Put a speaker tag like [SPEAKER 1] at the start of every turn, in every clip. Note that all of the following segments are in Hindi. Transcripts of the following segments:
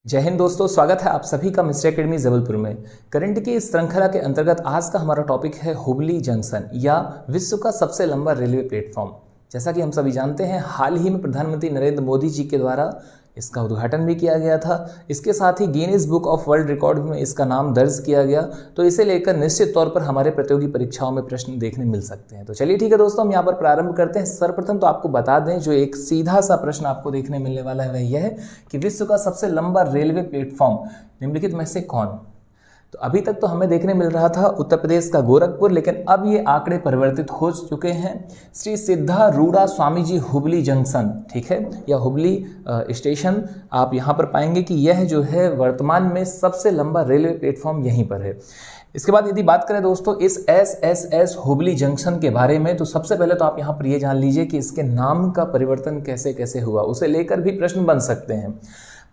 [SPEAKER 1] जय हिंद दोस्तों, स्वागत है आप सभी का मिस्टर एकेडमी जबलपुर में। करंट की इस श्रृंखला के अंतर्गत आज का हमारा टॉपिक है हुबली जंक्शन या विश्व का सबसे लंबा रेलवे प्लेटफॉर्म। जैसा कि हम सभी जानते हैं, हाल ही में प्रधानमंत्री नरेंद्र मोदी जी के द्वारा इसका उद्घाटन भी किया गया था। इसके साथ ही Guinness book of world record में इसका नाम दर्ज किया गया। तो इसे लेकर निश्चित तौर पर हमारे प्रतियोगी परीक्षाओं में प्रश्न देखने मिल सकते हैं। तो चलिए ठीक है दोस्तों, हम यहाँ पर प्रारंभ करते हैं। सर्वप्रथम तो आपको बता दें, जो एक सीधा सा प्रश्न आपको देखने मिलने वाला है वह यह है कि विश्व का सबसे लंबा रेलवे प्लेटफॉर्म निम्नलिखित में से कौन। तो अभी तक तो हमें देखने मिल रहा था उत्तर प्रदेश का गोरखपुर, लेकिन अब ये आंकड़े परिवर्तित हो चुके हैं। श्री सिद्धारूढ़ा स्वामी जी हुबली जंक्शन, ठीक है, या हुबली स्टेशन, आप यहाँ पर पाएंगे कि यह जो है वर्तमान में सबसे लंबा रेलवे प्लेटफॉर्म यहीं पर है। इसके बाद यदि बात करें दोस्तों इस SSS हुबली जंक्शन के बारे में, तो सबसे पहले तो आप यहाँ पर ये जान लीजिए कि इसके नाम का परिवर्तन कैसे कैसे हुआ, उसे लेकर भी प्रश्न बन सकते हैं।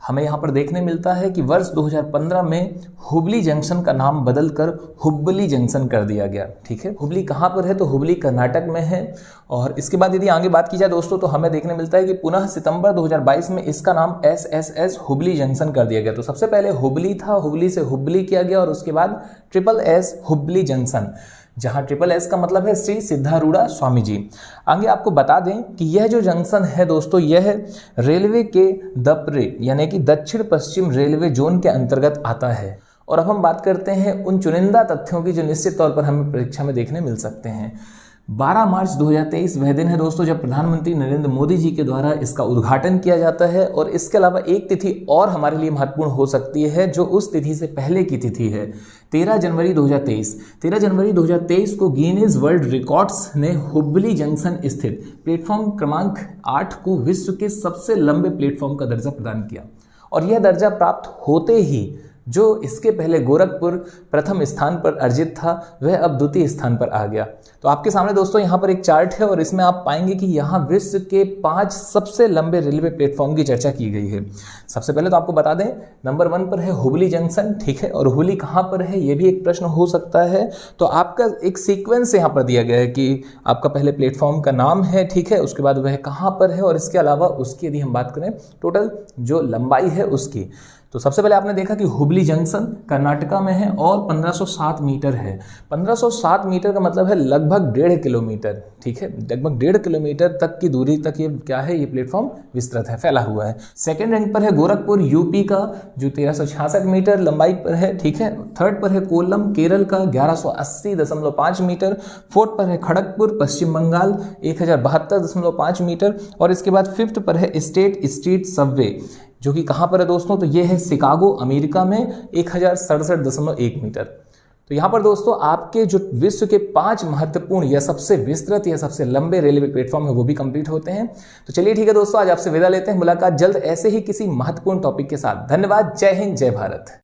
[SPEAKER 1] हमें यहाँ पर देखने मिलता है कि वर्ष 2015 में हुबली जंक्शन का नाम बदलकर हुबली जंक्शन कर दिया गया। ठीक है, हुबली कहाँ पर है, तो हुबली कर्नाटक में है। और इसके बाद यदि आगे बात की जाए दोस्तों, तो हमें देखने मिलता है कि पुनः सितंबर 2022 में इसका नाम SSS हुबली जंक्शन कर दिया गया। तो सबसे पहले हुबली था, हुबली से हुबली किया गया, और उसके बाद SSS हुबली जंक्शन, जहां SSS का मतलब है श्री सिद्धारूढ़ा स्वामी जी। आगे आपको बता दें कि यह जो जंक्शन है दोस्तों, यह रेलवे के दपरे यानी कि दक्षिण पश्चिम रेलवे जोन के अंतर्गत आता है। और अब हम बात करते हैं उन चुनिंदा तथ्यों की जो निश्चित तौर पर हमें परीक्षा में देखने मिल सकते हैं। 12 मार्च 2023 वह दिन है दोस्तों जब प्रधानमंत्री नरेंद्र मोदी जी के द्वारा इसका उद्घाटन किया जाता है। और इसके अलावा एक तिथि और हमारे लिए महत्वपूर्ण हो सकती है, जो उस तिथि से पहले की तिथि है, 13 जनवरी 2023। 13 जनवरी 2023 को गिनीज वर्ल्ड रिकॉर्ड्स ने हुबली जंक्शन स्थित प्लेटफॉर्म क्रमांक 8 को विश्व के सबसे लंबे प्लेटफॉर्म का दर्जा प्रदान किया। और यह दर्जा प्राप्त होते ही जो इसके पहले गोरखपुर प्रथम स्थान पर अर्जित था, वह अब द्वितीय स्थान पर आ गया। तो आपके सामने दोस्तों यहाँ पर एक चार्ट है, और इसमें आप पाएंगे कि यहाँ विश्व के 5 सबसे लंबे रेलवे प्लेटफॉर्म की चर्चा की गई है। सबसे पहले तो आपको बता दें, नंबर 1 पर है हुबली जंक्शन, ठीक है, और हुबली कहाँ पर है ये भी एक प्रश्न हो सकता है। तो आपका एक सीक्वेंस यहाँ पर दिया गया है कि आपका पहले प्लेटफॉर्म का नाम है, ठीक है, उसके बाद वह कहाँ पर है, और इसके अलावा उसकी यदि हम बात करें टोटल जो लंबाई है उसकी। तो सबसे पहले आपने देखा कि हुबली जंक्शन कर्नाटका में है और 1507 मीटर है। 1507 मीटर का मतलब है लगभग 1.5 किलोमीटर, ठीक है, लगभग 1.5 किलोमीटर तक की दूरी तक ये क्या है, ये प्लेटफॉर्म विस्तृत है, फैला हुआ है। सेकेंड रैंक पर है गोरखपुर यूपी का, जो 1366 मीटर लंबाई पर है, ठीक है। थर्ड पर है कोल्लम केरल का 1180.5 मीटर। फोर्थ पर है खड़गपुर पश्चिम बंगाल 1072.5 मीटर। और इसके बाद फिफ्थ पर है स्टेट स्ट्रीट सबवे, जो कि कहाँ पर है दोस्तों, तो ये है शिकागो अमेरिका में 1067.1 मीटर। तो यहाँ पर दोस्तों आपके जो विश्व के 5 महत्वपूर्ण या सबसे विस्तृत या सबसे लंबे रेलवे प्लेटफॉर्म है वो भी कंप्लीट होते हैं। तो चलिए ठीक है दोस्तों, आज आपसे विदा लेते हैं। मुलाकात जल्द ऐसे ही किसी महत्वपूर्ण टॉपिक के साथ। धन्यवाद, जय हिंद, जय भारत।